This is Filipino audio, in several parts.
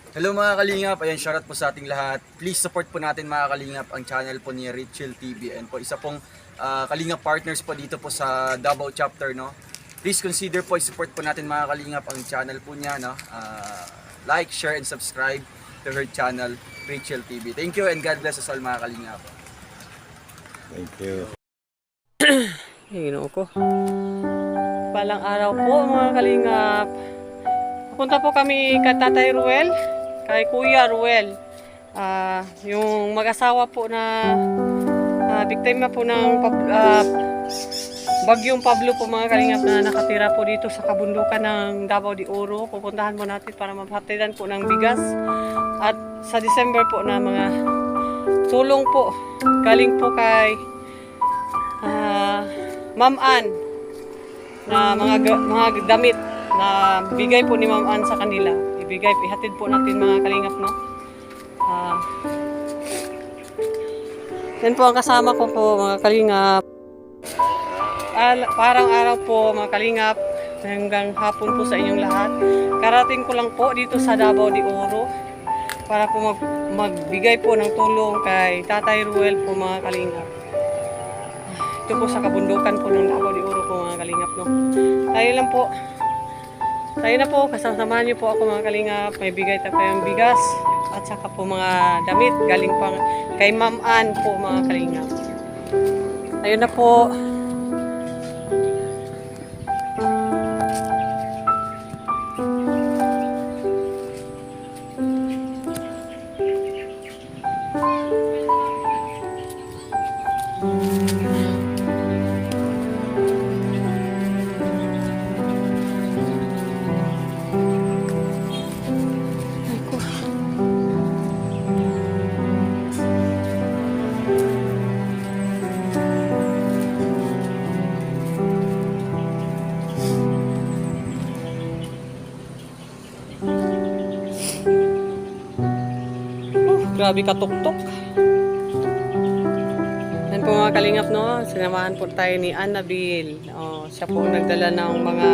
Hello mga kalingap, ayan shoutout po sa ating lahat. Please support po natin mga kalingap ang channel po ni Richel TV and po isa pong kalingap partners po dito po sa Davao chapter, no. Please consider po i-support po natin mga kalingap ang channel po niya, no. Like, share and subscribe to her channel Richel TV. Thank you and God bless us all mga kalingap. Thank you. Ginoo ko. Palang araw po mga kalingap. Punta po kami kay Tatay Ruel, kay Kuya Ruel. Yung mag-asawa po na biktima po ng bagyong Pablo po mga kalingap na nakatira po dito sa kabundukan ng Davao de Oro. Pupuntahan po natin para mabhatidan po ng bigas. At sa December po na mga tulong po galing po kay Ma'am Ann na mga damit na bigay po ni Ma'am Ann sa kanila. Ihatid po natin mga kalingap, no? Yan po ang kasama ko po mga kalingap. Parang araw po mga kalingap, hanggang hapon po sa inyong lahat. Karating ko lang po dito sa Davao de Oro para po magbigay po ng tulong kay Tatay Ruel po mga kalingap. Ito po sa kabundukan po ng Davao de Oro po mga kalingap, no? Tayo na po, kasamahan niyo po ako mga kalingap. May bigay tayo kayong bigas at saka po mga damit galing pang kay Ma'am Ann po mga kalingap. Ayun na po. Grabe katuktok. Yan po mga kalingap, no? Sinamahan po tayo ni Annabelle. Siya po nagdala ng mga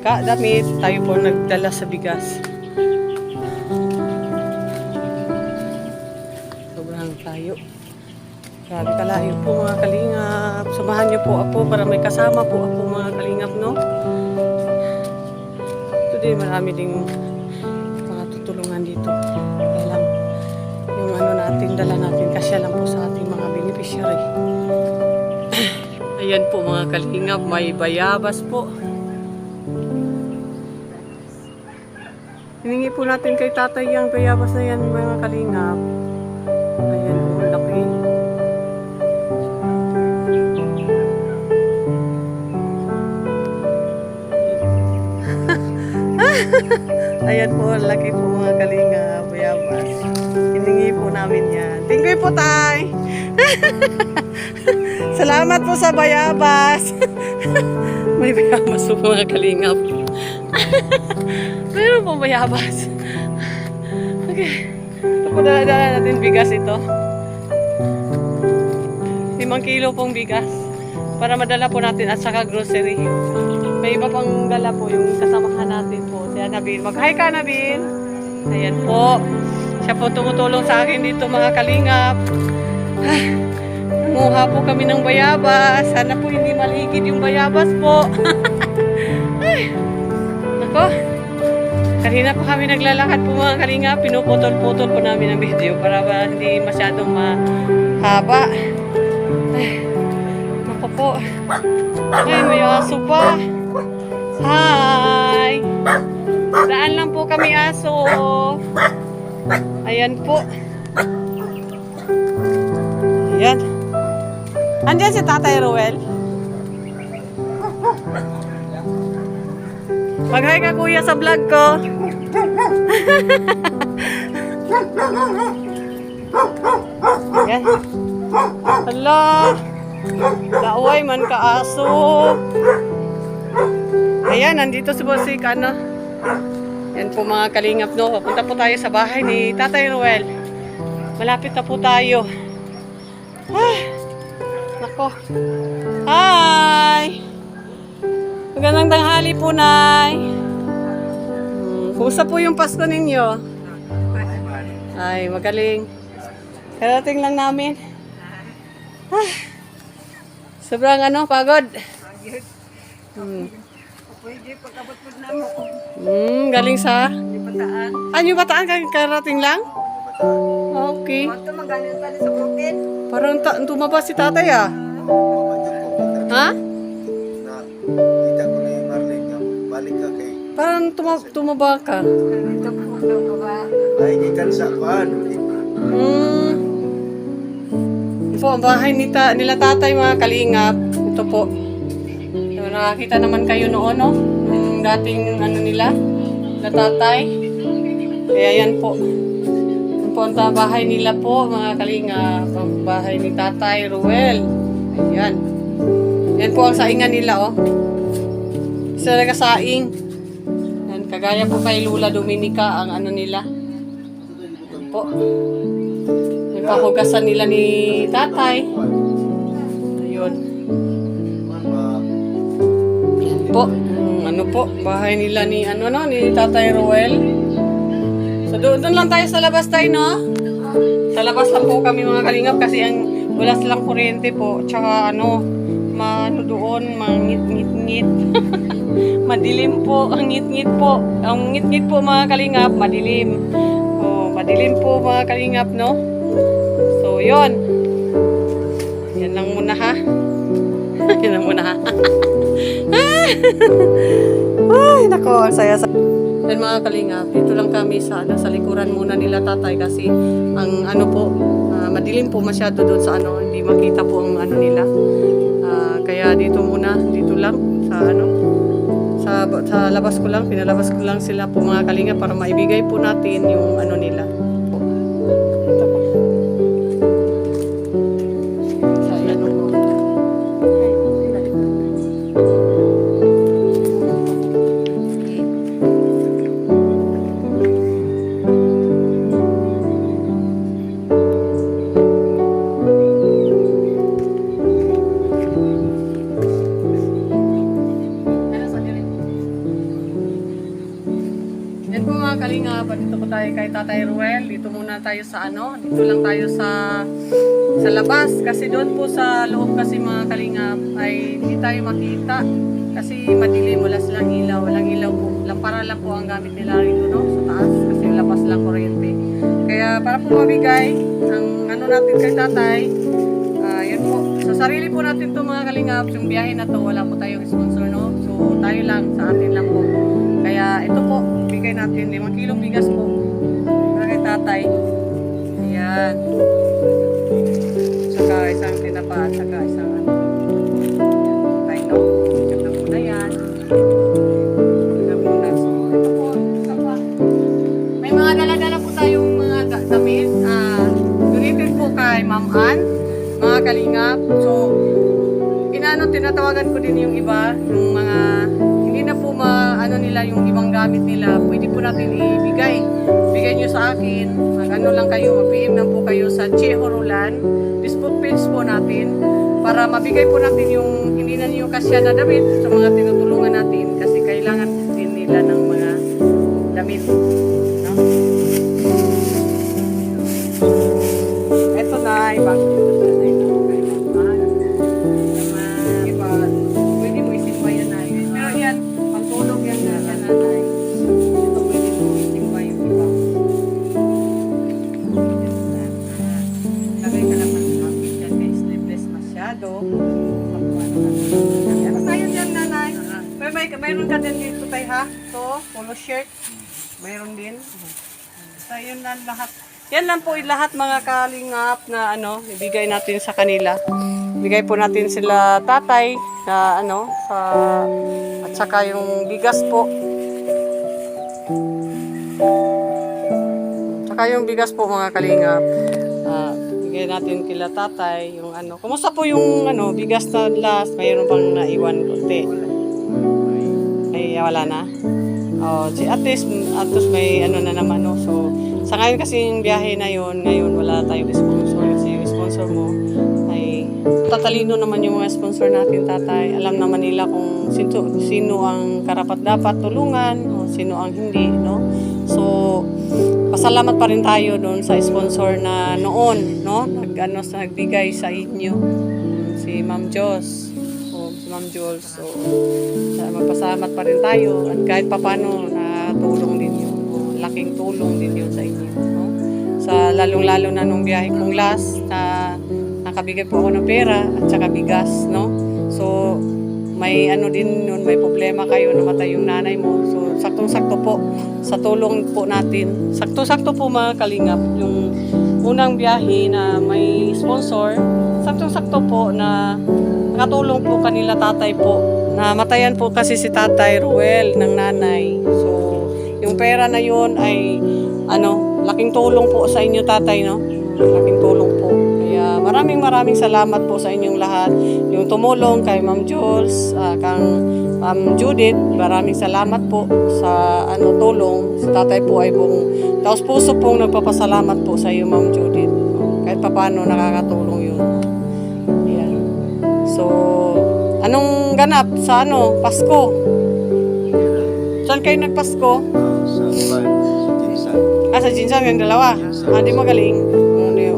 damit. Tayo po nagdala sa bigas. Sobrang tayo. Grabe kalayo po mga kalingap. Samahan niyo po ako para may kasama po ako mga kalingap, no? Ito din, marami ding mga tutulungan dito. Kaya lang, yung natin, dala natin kasya lang po sa ating mga beneficiary. Ayan po mga kalingap, may bayabas po. Hiningi po natin kay tatay yung bayabas na yan mga kalingap. Ayan po, laki. Ayan po, laki po mga kalingap, bayabas. Hiningi po namin yan. Thank you po, tay! Salamat po sa bayabas. May bayabas po mga kalingap. Meron po bayabas. Okay. Ito po dala natin bigas ito. 5 kilo pong bigas. Para madala po natin at saka grocery. May iba pang dala po yung kasamahan natin po. Si Annabelle. Mag-hi ka, Annabelle. Ayan po. Siya po tumutulong sa akin dito mga kalingap. Nanguha po kami ng bayabas. Sana po hindi maligid yung bayabas po. Ay, nako. Kanina po kami naglalakad po mga kalingap. Pinuputol-putol po namin ang video para hindi masyadong mahaba. Ay, nako po. Ay, may aso pa. Hi! Daan lang po kami aso. Ayan po. Ayan. Andiyan si Tatay Ruel. Mag-hi ka kuya sa vlog ko. Ayan. Hala. Laoy man ka aso. Ayan, nandito si Bossik, ano. Yan po mga kalingap, no. Punta po tayo sa bahay ni Tatay Ruel. Malapit na po tayo. Nako. Hi! Magandang tanghali po, Nay. Kumusta po yung Pasko ninyo? Ay, magaling. Karating lang namin. Ah, sobrang pagod. Galing sa? Yung Bataan karating lang? Okay. Parang tumaba si tatay ah. Ha? Nakita ko ni Marlene nga, balik ka kay Parang tumaba ka. ay gikan sa kuan. Ito ang bahay nila tatay mga kalingap. Ito po. So, nakakita naman kayo noon, no? Yung dating nila, na tatay. Kaya yan po. Yan po ang bahay nila po, mga kalingap. Ang bahay ni Tatay Ruel. Ayan. Yan po ang saingan nila, oh. Isa nagasaing. Yan, kagaya po kay Lula Dominica ang nila. Yan po. Yung pahugasan nila ni tatay. Ayun. Yan po. Po, bahay nila ni ni Tatay Ruel. So doon lang tayo sa labas tayo, no? Sa labas lang po kami mga kalingap kasi wala silang kuryente po. Tsaka doon, mangit-ngit-ngit. Madilim po, ang ngit-ngit po. Ang ngit-ngit po mga kalingap, madilim. Oh, madilim po mga kalingap, no? So, yon. Yan lang muna ha. Yan lang muna ha. Ay, nako, ang saya. Yan mga kalingap, dito lang kami sa likuran muna nila tatay kasi ang madilim po masyado doon sa hindi makita po ang nila. Kaya dito lang sa labas ko lang, pinalabas ko lang sila po mga kalingap para maibigay po natin yung nila. Ito po. Sa yan po mga kalingap, dito po tayo kay Tatay Ruel. Dito muna tayo sa dito lang tayo sa labas. Kasi doon po sa loob kasi mga kalingap ay hindi tayo makita. Kasi madilim, wala silang ilaw. Walang ilaw po. Lampara lang po ang gamit nila rito, no? Sa taas. Kasi labas lang kuryente. Kaya para po mabigay ang natin kay Tatay, yun po. Sa sarili po natin to mga kalingap, yung biyahe na to, wala po tayong sponsor, no? So tayo lang, sa atin lang po. Kaya ito po, bigay natin 5 kilong bigas po para kay tatay. Ayan. Saka isang tinapa at saka isang tayo, no? Check na muna yan. Check muna. So, ito po, isa pa. May mga dala-dala po tayong mga damit. Donated po kay Ma'am Ann, mga kalingap. So, tinatawagan ko din yung iba, yung mga hindi na po nila yung ibang gamit nila, pwede po natin ibigay. Bigay nyo sa akin. Lang kayo, mag-PM lang po kayo sa Che Horolan. Facebook page po natin para mabigay po natin yung hindi na niyo kasya na damit sa mga tinutulungan natin kasi kailangan din nila ng mga damit. No? Ito na, ibang mayroon ka din dito tayo ha. So, polo shirt. Mayroon din. So, yun lang lahat. Yan lang po lahat mga kalingap na ibigay natin sa kanila. Ibigay po natin sila tatay na at saka yung bigas po. Saka yung bigas po mga kalingap. Bigay natin kila tatay yung Kumusta po yung bigas na last? Mayroon bang naiwan konti? Ay, wala na. At least may na naman, no? So, sa ngayon kasi yung biyahe na yun, ngayon wala tayong sponsor. Kasi yung sponsor mo ay tatalino naman yung mga sponsor natin, tatay. Alam naman nila kung sino ang karapat dapat tulungan o sino ang hindi, no? So, magpapasalamat pa rin tayo doon sa sponsor na noon, no? Nagbigay sa inyo. Si Ma'am Jos. O si Ma'am Jules. So, magpasalamat pa rin tayo. At kahit papano na tulong din yun. Laking tulong din yun sa inyo, no? Sa lalong-lalo na nung biyahe kong last na nakabigay po ako ng pera at saka bigas, no? So, may ano din nun, may problema kayo, namatay yung nanay mo. So, saktong-sakto po sa tulong po natin. Sakto-sakto po mga kalingap, yung unang biyahe na may sponsor, saktong-sakto po na nakatulong po kanila tatay po. Namatayan po kasi si Tatay Ruel ng nanay. So, yung pera na yun ay laking tulong po sa inyo tatay, no? Laking tulong po. Kaya maraming salamat po sa inyong lahat. Yung tumulong kay Ma'am Jules, kang Ma'am Judith, maraming salamat po sa tulong. Si tatay po ay taos puso pong nagpapasalamat po sa iyo, Ma'am Judith. Kahit papaano nakakatulong yun. Ayan. So, anong ganap sa Pasko? Saan kayo nagpasko? Sa ban, sa Jinsan. Sa Jinsan yung dalawa. Di magaling.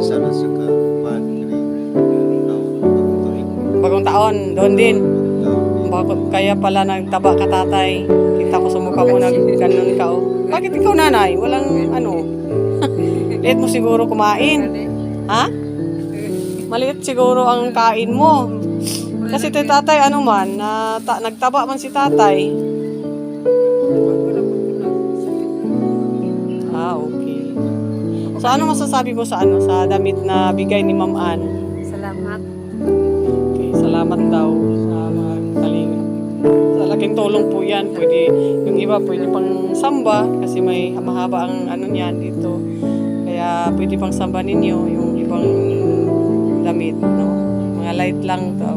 Sana sa ban, Bagong taon, doon din. Kaya pala nagtaba ka tatay. Kita ko sa mukha mo ganun ka. Bakit ikaw nanay? Walang Liit mo siguro kumain. Ha? Maliit siguro ang kain mo. Kasi tatay nagtaba man si tatay. Okay. So ano masasabi mo sa sa damit na bigay ni Ma'am Ann? Salamat. Okay, salamat daw sa mga kalinga. Sa laking tulong po yan. Yung iba pwede pang samba kasi may mahaba ang niyan dito. Kaya pwede pang samba ninyo yung ibang damit, no? Mga light lang daw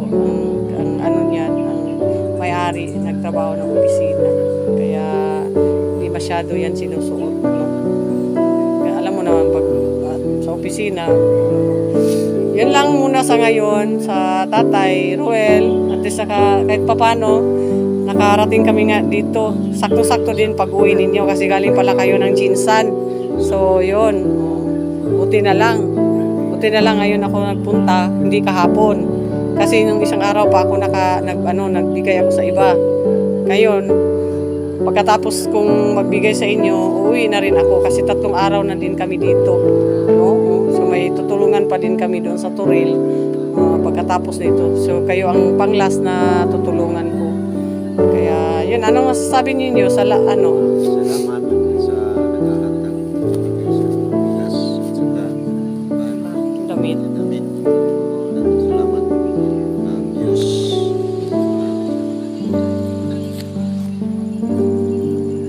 ang niyan, ang may-ari nagtrabaho ng opisina. Kaya hindi masyado yan sinusuot, no? Kaya alam mo naman pag sa opisina, yan lang muna sa ngayon sa Tatay Ruel. At saka kahit papano nakarating kami nga dito. Sakto-sakto din pag-uwi ninyo kasi galing pala kayo ng Jinsan. So yun, buti na lang ngayon ako nagpunta, hindi kahapon. Kasi nung isang araw pa ako nagbigay ako sa iba. Ngayon, pagkatapos kong magbigay sa inyo, uuwi na rin ako kasi 3 araw na din kami dito. No? So may tutulungan pa din kami doon sa Turil pagkatapos nito. So kayo ang panglas na tutulungan ko. Kaya yun, anong masasabi niyo sa Salamat sa naghahatag ng bigas at saka damit? damit. Salamat ng Diyos.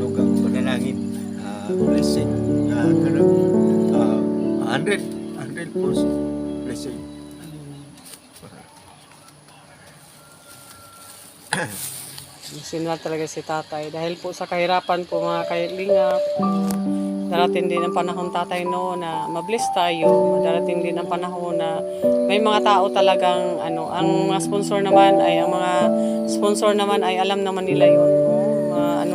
Lugang panalangin, blessing, karang 100% blessing. Sinula talaga si tatay. Dahil po sa kahirapan po mga kailingap, darating din ang panahon tatay na mabless tayo. Darating din ang panahon na may mga tao talagang ang mga sponsor naman ay alam naman nila yun.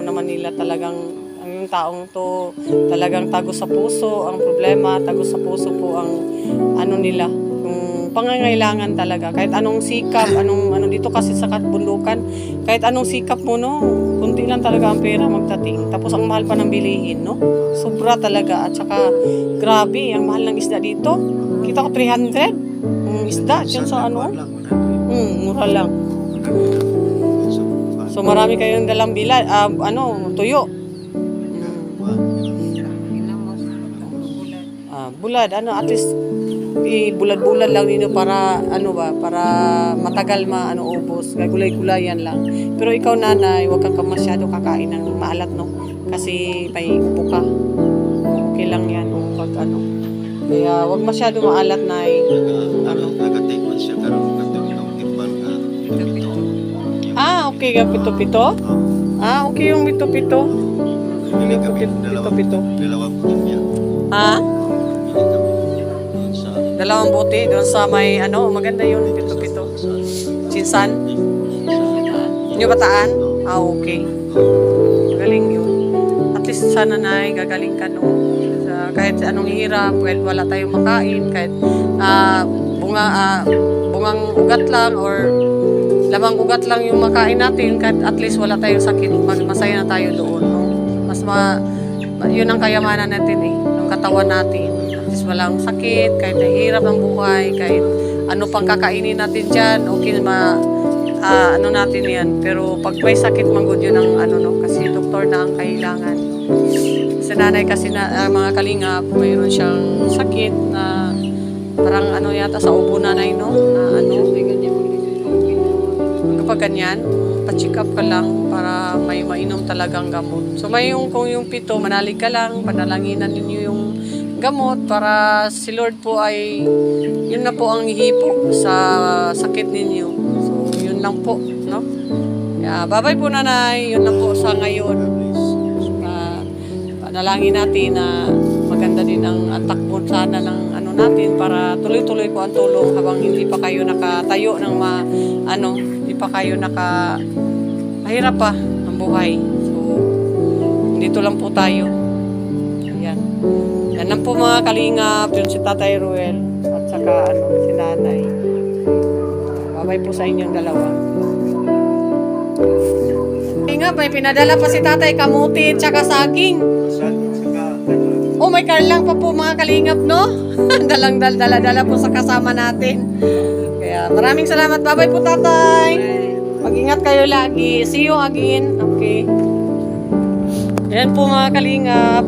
Naman nila talagang yung taong to talagang tago sa puso ang problema, tago sa puso po ang nila, yung pangangailangan talaga. Kahit anong sikap, dito kasi sa kabundukan, kahit anong sikap mo, kunti lang talaga ang pera magdating. Tapos ang mahal pa ng bilihin, sobra talaga. At saka grabe, ang mahal ng isda dito. Kita ko 300 ang isda dyan sa mura lang. So marami kayong dalang tuyo. Bulad, at least bulad-bulad lang nino para para matagal ubos, gulay-gulayan lang. Pero ikaw nanay, huwag kang masyado kakain ng maalat, kasi may upo ka. Okay lang yan pag Kaya huwag masyado maalat, nay. Nagatikman siya karon katong timbal Okay, pito-pito? Okay yung pito-pito. Bili kami dalawang punya. Dalawang bote doon sa may maganda yun, pito-pito. Jinsan? Yung Bataan? Okay. Galing yun. At least sana gagaling ka sa kahit anong hirap, kahit wala tayong makain, kahit bungang ugat lang or lamang ugat lang yung makain natin, kahit at least wala tayong sakit, masaya na tayo doon. No? Yun ang kayamanan natin ng katawan natin. At least walang sakit, kahit nahihirap ang buhay, kahit ano pang kakainin natin dyan, okay ano natin yan. Pero pag may sakit manggod yun ang kasi doktor na ang kailangan. Sa nanay kasi mga kalingap, mayroon siyang sakit na parang yata sa ubo nanay, no? Na kapag ganyan, pa-check up ka lang para may mainom talagang gamot. So kung yung pito, manalig ka lang, panalanginan ninyo yung gamot para si Lord po ay yun na po ang hipo sa sakit ninyo. So yun lang po, no? Kaya babay po nanay, yun lang po sa ngayon. Panalangin natin na maganda din ang takbo sana ng natin para tuloy-tuloy po ang tulong habang hindi pa kayo nakatayo ng hindi pa kayo mahirap pa ang buhay. So dito lang po tayo. Ayan. Yan lang po mga kalingap, yun si Tatay Ruel at saka si Nanay. Babay po sa inyong dalawa. Kalingap, may pinadala pa si Tatay kamuti at saka saging. Oh, may karlang pa po mga kalingap, no? Dala-dala po sa kasama natin. Kaya maraming salamat. Bye-bye po, Tatay. Mag-ingat kayo lagi. See you again. Okay. Ayan po mga kalingap.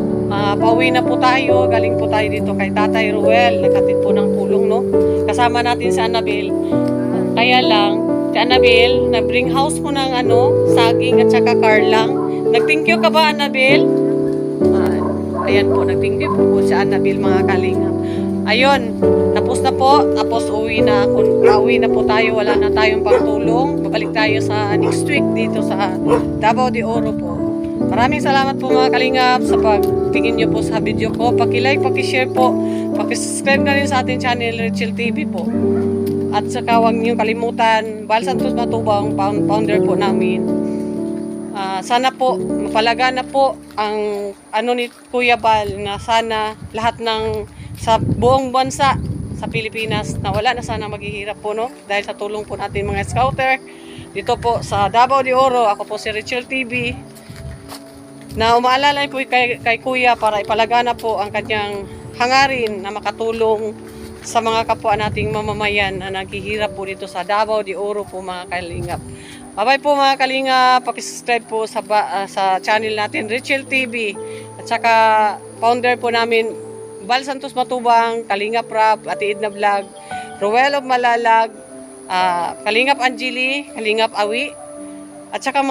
Pauwi na po tayo. Galing po tayo dito kay Tatay Ruel. Nagkatid po ng tulong, no? Kasama natin si Annabel. Kaya lang, si Annabel, nag-bring house po ng saging at saka karlang. Nag-thank you ka ba, Annabel? Ayan po, nag-thank you po si Annabel mga kalingap. Ayun, tapos na po. Tapos uwi na po tayo. Wala na tayong pagtulong. Babalik tayo sa next week dito sa Davao de Oro po. Maraming salamat po mga kalingap sa pagtingin nyo po sa video ko. Paki-like, paki-share po. Paki-subscribe na rin sa ating channel, Richel TV po. At saka huwag nyo kalimutan, Bal Santos Matubang, founder po namin. Sana po, mapalaga na po ang ni Kuya Bal na sana lahat sa buong bansa sa Pilipinas na wala na sana maghihirap po, no? Dahil sa tulong po natin mga scouter dito po sa Davao de Oro. Ako po si Richel TV na umaalala po kay Kuya para ipalaga na po ang kanyang hangarin na makatulong sa mga kapwa nating mamamayan na naghihirap po dito sa Davao de Oro po mga kalingap. Bye-bye po mga kalingap. Paki-subscribe po sa channel natin, Richel TV. At saka founder po namin, Bal Santos Matubang, Kalingap Rap, Ate Edna Vlog, Ruel of Malalag, Kalingap Angeli, Kalingap Awi. At saka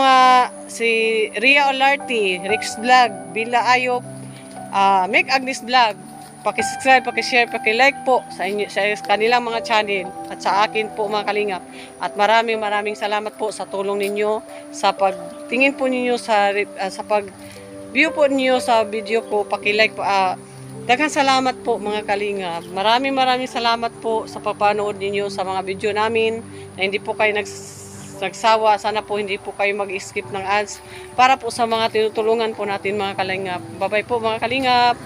si Ria Olarte, Rix Vlog, Bila Ayop, Make Agnes Vlog. Paki-subscribe, paki-share, paki-like po sa kanilang mga channel at sa akin po mga kalingap. At maraming salamat po sa tulong ninyo, sa pagtingin po ninyo sa pag-view po ninyo sa video ko, paki-like po. Daghang salamat po mga kalingap. Maraming salamat po sa pagpanood ninyo sa mga video namin na hindi po kayo nagsawa. Sana po hindi po kayo mag-skip ng ads para po sa mga tinutulungan po natin mga kalingap. Bye-bye po mga kalingap.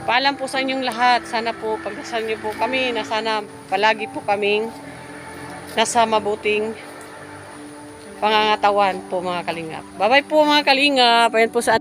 Paalam po sa inyong lahat. Sana po pagdasal niyo po kami na sana palagi po kaming nasa mabuting pangangatawan po mga kalingap. Bye-bye po mga kalingap. Ayan po sa